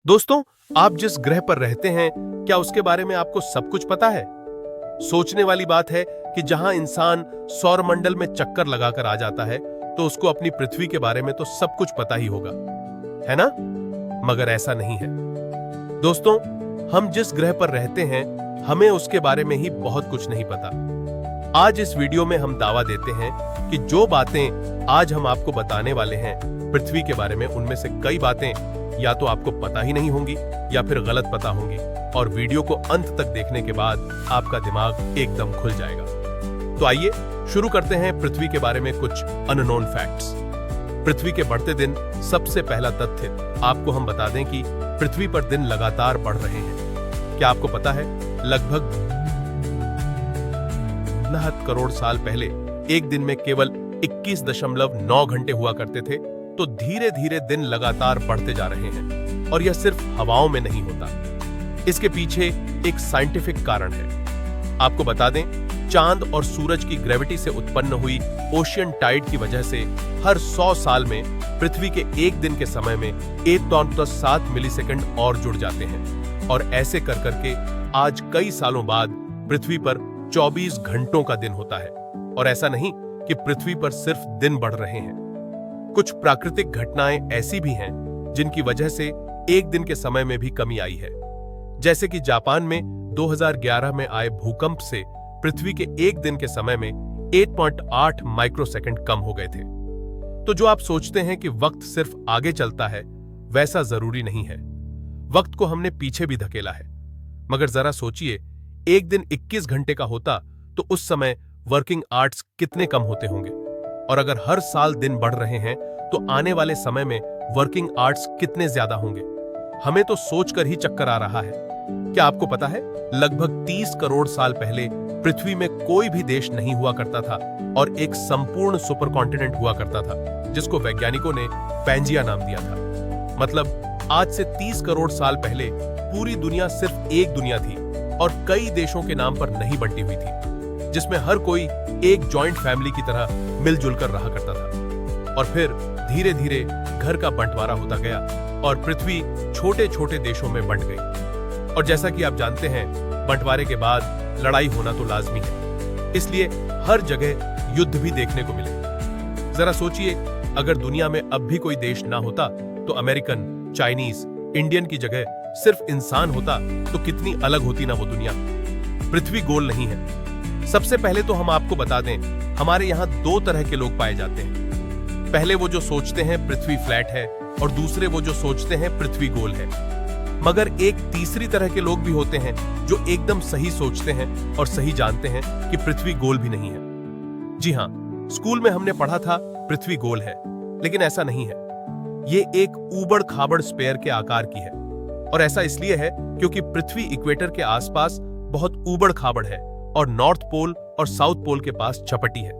दोस्तों, आप जिस ग्रह पर रहते हैं, क्या उसके बारे में आपको सब कुछ पता है? सोचने वाली बात है कि जहां इंसान सौरमंडल में चक्कर लगाकर आ जाता है, तो उसको अपनी पृथ्वी के बारे में तो सब कुछ पता ही होगा, है ना? मगर ऐसा नहीं है। दोस्तों, हम जिस ग्रह पर रहते हैं, हमें उसके बारे में ही बहुत कुछ नहीं पता। आज इस वीडियो में हम दावा देते हैं कि जो बातें आज हम आपको बताने वाले हैं पृथ्वी के बारे में, उनमें से कई बातें या तो आपको पता ही नहीं होंगी या फिर गलत पता होंगी, और वीडियो को अंत तक देखने के बाद आपका दिमाग एकदम खुल जाएगा। तो आइए शुरू करते हैं पृथ्वी के बारे में कुछ अननोन फैक्ट्स। पृथ्वी के बढ़ते दिन। सबसे पहला तथ्य आपको हम बता दें कि पृथ्वी पर दिन लगातार बढ़ रहे हैं। क्या आपको पता है, लगभग 69 करोड़ साल पहले एक दिन में केवल 21.9 घंटे हुआ करते थे, तो धीरे धीरे दिन लगातार बढ़ते जा रहे हैं, और यह सिर्फ हवाओं में नहीं होता। इसके पीछे एक साइंटिफिक कारण है। आपको बता दें, चांद और सूरज की ग्रेविटी से उत्पन्न हुई ओशियन टाइड की वजह से हर 100 साल में पृथ्वी के एक दिन के समय में 1.7 मिलीसेकंड और जुड़ जाते हैं, और ऐसे कर करके आज कई सालों बाद पृथ्वी पर 24 घंटों का दिन होता है। और ऐसा नहीं कि पृथ्वी पर सिर्फ दिन बढ़ रहे हैं, कुछ प्राकृतिक घटनाएं ऐसी भी हैं जिनकी वजह से एक दिन के समय में भी कमी आई है। जैसे कि जापान में 2011 में आए भूकंप से पृथ्वी के एक दिन के समय में 8.8 माइक्रोसेकंड कम हो गए थे। तो जो आप सोचते हैं कि वक्त सिर्फ आगे चलता है, वैसा जरूरी नहीं है। वक्त को हमने पीछे भी धकेला है। मगर जरा सोचिए, एक दिन 21 घंटे का होता तो उस समय वर्किंग आवर्स कितने कम होते होंगे, और अगर हर साल दिन बढ़ रहे हैं तो आने वाले समय में वर्किंग आवर्स कितने ज्यादा होंगे। हमें तो सोचकर ही चक्कर आ रहा है। क्या आपको पता है, लगभग 30 करोड़ साल पहले पृथ्वी में कोई भी देश नहीं हुआ करता था, और एक संपूर्ण सुपर कॉन्टिनेंट हुआ करता था, जिसको वैज्ञानिकों ने पैंजिया नाम दिया था। मतलब आज से 30 करोड़ साल पहले पूरी दुनिया सिर्फ एक दुनिया थी, और कई देशों के नाम पर नहीं बंटी हुई थी, जिसमें हर कोई एक जॉइंट फैमिली की तरह मिलजुल कर रहा करता था। और फिर धीरे धीरे घर का बंटवारा होता गया, और पृथ्वी छोटे छोटे देशों में बंट गई। और जैसा कि आप जानते हैं, बंटवारे के बाद लड़ाई होना तो लाजमी है, इसलिए हर जगह युद्ध भी देखने को मिले। जरा सोचिए, अगर दुनिया में अब भी कोई देश ना होता, तो अमेरिकन, चाइनीज, इंडियन की जगह सिर्फ इंसान होता, तो कितनी अलग होती ना वो दुनिया। पृथ्वी गोल नहीं है। सबसे पहले तो हम आपको बता दें, हमारे यहाँ 2 तरह के लोग पाए जाते हैं। पहले वो जो सोचते हैं पृथ्वी फ्लैट है, और दूसरे वो जो सोचते हैं पृथ्वी गोल है। मगर एक तीसरी तरह के लोग भी होते हैं जो एकदम सही सोचते हैं और सही जानते हैं कि पृथ्वी गोल भी नहीं है। जी हाँ, स्कूल में हमने पढ़ा था पृथ्वी गोल है, लेकिन ऐसा नहीं है। ये एक ऊबड़ खाबड़ स्फेयर के आकार की है, और ऐसा इसलिए है क्योंकि पृथ्वी इक्वेटर के आसपास बहुत ऊबड़ खाबड़ है, और नॉर्थ पोल और साउथ पोल के पास चपटी है।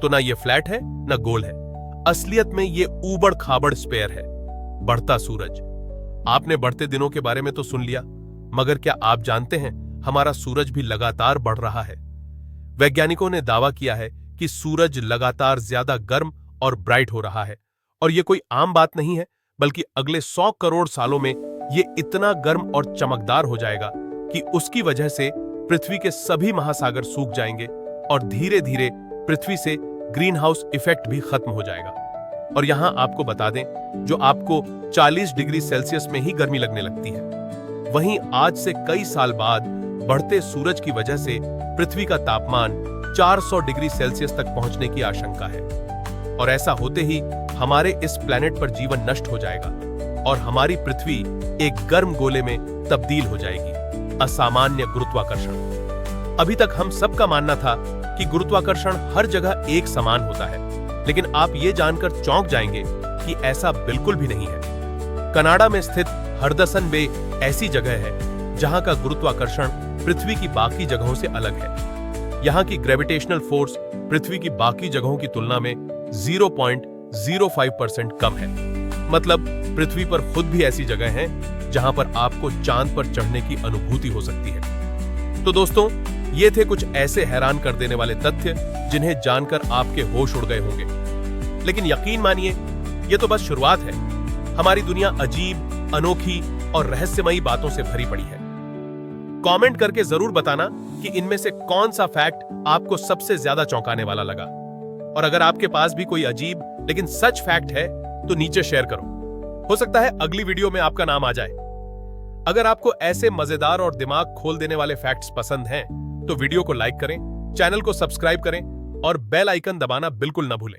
तो ना ये फ्लैट है ना गोल है। असलियत में ये ऊबड़ खाबड़ स्फेयर है। बढ़ता सूरज। आपने बढ़ते दिनों के बारे में तो सुन लिया, मगर क्या आप जानते हैं, हमारा सूरज भी लगातार बढ़ रहा है। वैज्ञानिकों ने दावा किया है कि सूरज लगातार ज्यादा गर्म और ब्राइट हो रहा है, और यह कोई आम बात नहीं है, बल्कि अगले 100 करोड़ सालों में ये इतना गर्म और चमकदार हो जाएगा कि उसकी वजह से पृथ्वी के सभी महासागर सूख जाएंगे, और धीरे धीरे पृथ्वी से ग्रीन हाउस इफेक्ट भी खत्म हो जाएगा। और यहां आपको बता दें, जो आपको 40 डिग्री सेल्सियस में ही गर्मी लगने लगती है, वहीं आज से कई साल बाद बढ़ते सूरज की वजह से पृथ्वी का तापमान 400 डिग्री सेल्सियस तक पहुंचने की आशंका है। और ऐसा होते ही हमारे इस प्लेनेट पर जीवन नष्ट हो जाएगा, और हमारी पृथ्वी एक गर्म गोले में तब्दील हो जाएगी। असामान्य गुरुत्वाकर्षण। अभी तक हम सबका मानना था कि गुरुत्वाकर्षण हर जगह एक समान होता है, लेकिन आप ये जानकर चौंक जाएंगे कि ऐसा बिल्कुल भी नहीं है। कनाडा में स्थित हरदसन बे ऐसी जगह है जहां का गुरुत्वाकर्षण पृथ्वी की बाकी जगहों से अलग है। यहां की ग्रेविटेशनल फोर्स पृथ्वी की बाकी जगहों की तुलना में 0.05% कम है। मतलब पृथ्वी पर खुद भी ऐसी जगह है जहां पर आपको चांद पर चढ़ने की अनुभूति हो सकती है। तो दोस्तों, ये थे कुछ ऐसे हैरान कर देने वाले तथ्य जिन्हें जानकर आपके होश उड़ गए होंगे। लेकिन यकीन मानिए, ये तो बस शुरुआत है। हमारी दुनिया अजीब, अनोखी और रहस्यमयी बातों से भरी पड़ी है। कमेंट करके जरूर बताना कि इनमें से कौन सा फैक्ट आपको सबसे ज्यादा चौंकाने वाला लगा। और अगर आपके पास भी कोई अजीब लेकिन सच फैक्ट है तो नीचे शेयर करो, हो सकता है अगली वीडियो में आपका नाम आ जाए। अगर आपको ऐसे मजेदार और दिमाग खोल देने वाले फैक्ट्स पसंद हैं तो वीडियो को लाइक करें, चैनल को सब्सक्राइब करें और बेल आइकन दबाना बिल्कुल ना भूलें।